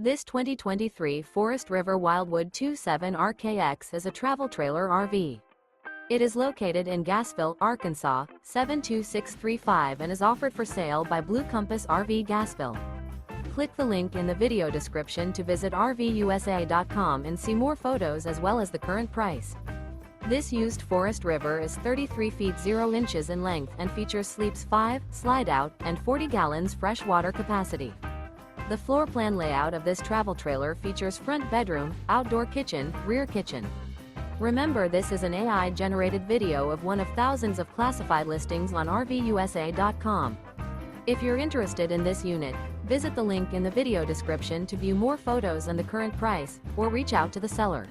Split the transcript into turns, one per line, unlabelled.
This 2023 Forest River Wildwood 27 RKX is a travel trailer RV. It is located in Gassville, Arkansas, 72635 and is offered for sale by Blue Compass RV Gassville. Click the link in the video description to visit RVUSA.com and see more photos as well as the current price. This used Forest River is 33 feet 0 inches in length and features sleeps 5, slide-out, and 40 gallons fresh water capacity. The floor plan layout of this travel trailer features front bedroom, outdoor kitchen, rear kitchen. Remember, this is an AI-generated video of one of thousands of classified listings on RVUSA.com. If you're interested in this unit, visit the link in the video description to view more photos and the current price, or reach out to the seller.